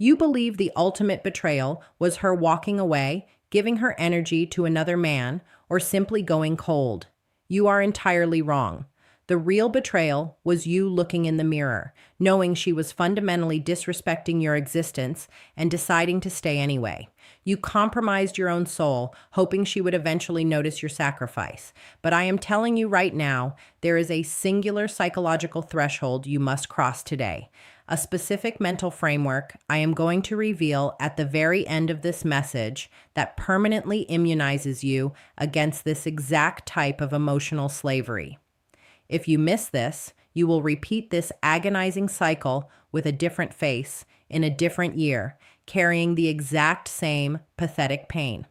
You believe the ultimate betrayal was her walking away, giving her energy to another man, or simply going cold. You are entirely wrong. The real betrayal was you looking in the mirror, knowing she was fundamentally disrespecting your existence and deciding to stay anyway. You compromised your own soul, hoping she would eventually notice your sacrifice. But I am telling you right now, there is a singular psychological threshold you must cross today. A specific mental framework I am going to reveal at the very end of this message that permanently immunizes you against this exact type of emotional slavery. If you miss this, you will repeat this agonizing cycle with a different face, in a different year, carrying the exact same pathetic pain.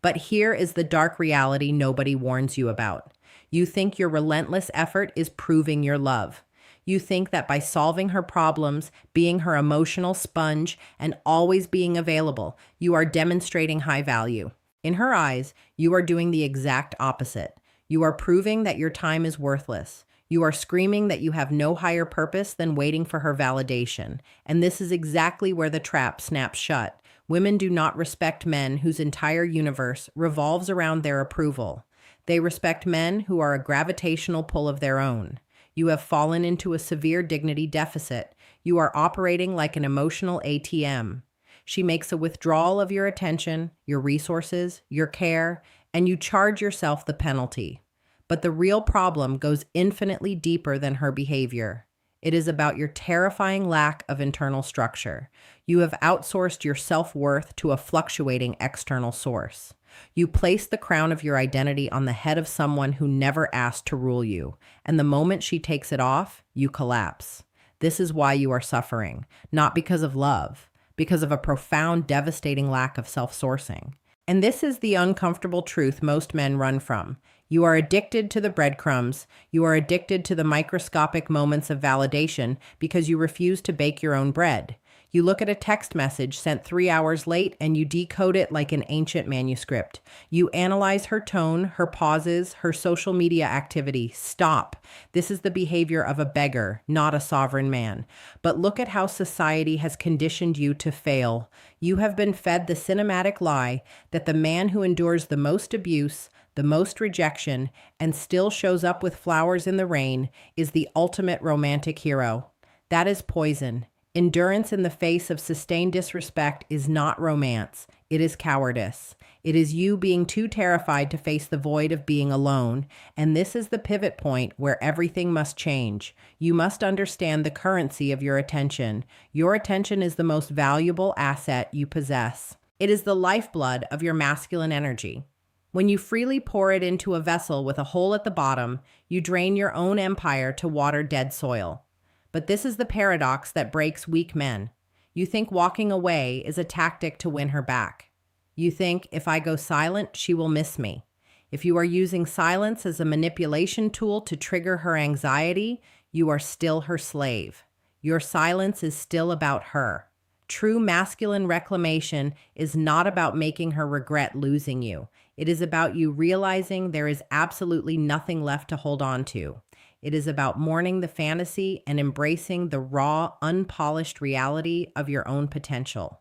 But here is the dark reality nobody warns you about. You think your relentless effort is proving your love. You think that by solving her problems, being her emotional sponge, and always being available, you are demonstrating high value. In her eyes, you are doing the exact opposite. You are proving that your time is worthless. You are screaming that you have no higher purpose than waiting for her validation. And this is exactly where the trap snaps shut. Women do not respect men whose entire universe revolves around their approval. They respect men who are a gravitational pull of their own. You have fallen into a severe dignity deficit. You are operating like an emotional ATM. She makes a withdrawal of your attention, your resources, your care, and you charge yourself the penalty. But the real problem goes infinitely deeper than her behavior. It is about your terrifying lack of internal structure. You have outsourced your self-worth to a fluctuating external source. You place the crown of your identity on the head of someone who never asked to rule you, and the moment she takes it off, you collapse. This is why you are suffering, not because of love, because of a profound, devastating lack of self-sourcing. And this is the uncomfortable truth most men run from. You are addicted to the breadcrumbs. You are addicted to the microscopic moments of validation because you refuse to bake your own bread. You look at a text message sent 3 hours late and you decode it like an ancient manuscript. You analyze her tone, her pauses, her social media activity. Stop. This is the behavior of a beggar, not a sovereign man. But look at how society has conditioned you to fail. You have been fed the cinematic lie that the man who endures the most abuse, the most rejection, and still shows up with flowers in the rain is the ultimate romantic hero. That is poison. Endurance in the face of sustained disrespect is not romance. It is cowardice. It is you being too terrified to face the void of being alone, and this is the pivot point where everything must change. You must understand the currency of your attention. Your attention is the most valuable asset you possess. It is the lifeblood of your masculine energy. When you freely pour it into a vessel with a hole at the bottom, you drain your own empire to water dead soil. But this is the paradox that breaks weak men. You think walking away is a tactic to win her back. You think, if I go silent, she will miss me. If you are using silence as a manipulation tool to trigger her anxiety, you are still her slave. Your silence is still about her. True masculine reclamation is not about making her regret losing you. It is about you realizing there is absolutely nothing left to hold on to. It is about mourning the fantasy and embracing the raw, unpolished reality of your own potential.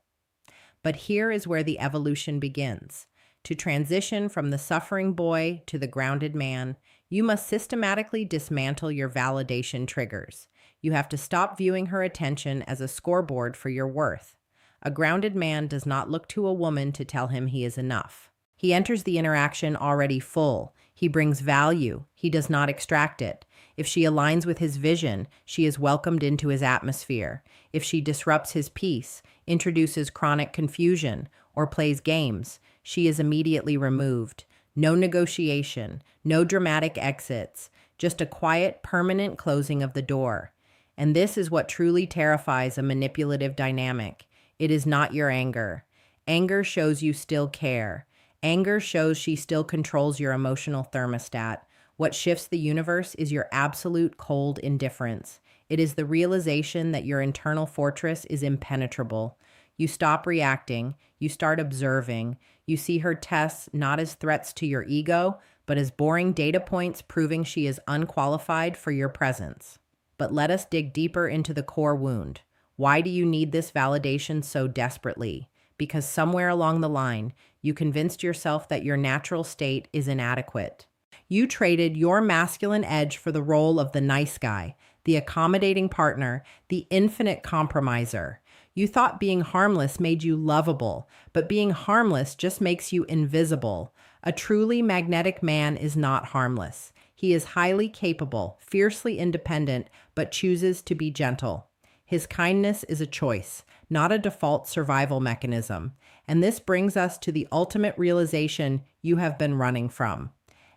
But here is where the evolution begins. To transition from the suffering boy to the grounded man, you must systematically dismantle your validation triggers. You have to stop viewing her attention as a scoreboard for your worth. A grounded man does not look to a woman to tell him he is enough. He enters the interaction already full. He brings value. He does not extract it. If she aligns with his vision, she is welcomed into his atmosphere. If she disrupts his peace, introduces chronic confusion, or plays games, she is immediately removed. No negotiation, no dramatic exits, just a quiet, permanent closing of the door. And this is what truly terrifies a manipulative dynamic. It is not your anger. Anger shows you still care. Anger shows she still controls your emotional thermostat. What shifts the universe is your absolute cold indifference. It is the realization that your internal fortress is impenetrable. You stop reacting, you start observing. You see her tests not as threats to your ego, but as boring data points proving she is unqualified for your presence. But let us dig deeper into the core wound. Why do you need this validation so desperately? Because somewhere along the line, you convinced yourself that your natural state is inadequate. You traded your masculine edge for the role of the nice guy, the accommodating partner, the infinite compromiser. You thought being harmless made you lovable, but being harmless just makes you invisible. A truly magnetic man is not harmless. He is highly capable, fiercely independent, but chooses to be gentle. His kindness is a choice, not a default survival mechanism. And this brings us to the ultimate realization you have been running from.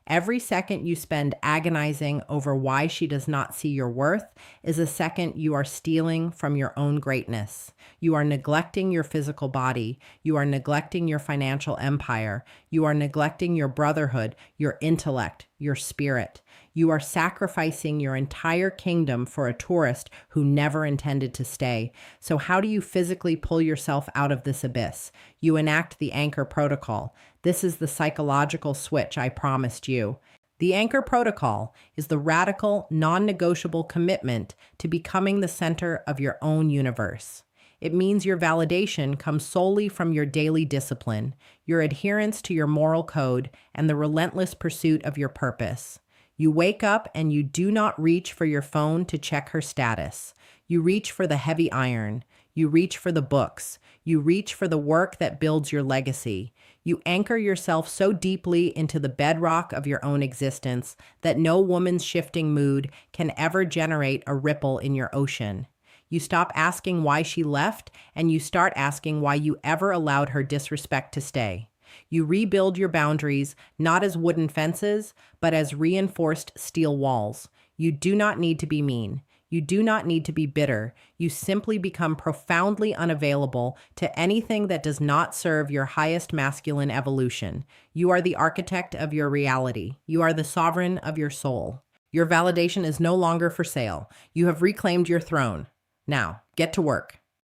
Every second you spend agonizing over why she does not see your worth is a second you are stealing from your own greatness. You are neglecting your physical body. You are neglecting your financial empire. You are neglecting your brotherhood, your intellect, your spirit. You are sacrificing your entire kingdom for a tourist who never intended to stay. So how do you physically pull yourself out of this abyss? You enact the anchor protocol. This is the psychological switch I promised you. The anchor protocol is the radical, non-negotiable commitment to becoming the center of your own universe. It means your validation comes solely from your daily discipline, your adherence to your moral code, and the relentless pursuit of your purpose. You wake up and you do not reach for your phone to check her status. You reach for the heavy iron. You reach for the books. You reach for the work that builds your legacy. You anchor yourself so deeply into the bedrock of your own existence that no woman's shifting mood can ever generate a ripple in your ocean. You stop asking why she left, and you start asking why you ever allowed her disrespect to stay. You rebuild your boundaries, not as wooden fences, but as reinforced steel walls. You do not need to be mean. You do not need to be bitter. You simply become profoundly unavailable to anything that does not serve your highest masculine evolution. You are the architect of your reality. You are the sovereign of your soul. Your validation is no longer for sale. You have reclaimed your throne. Now, get to work.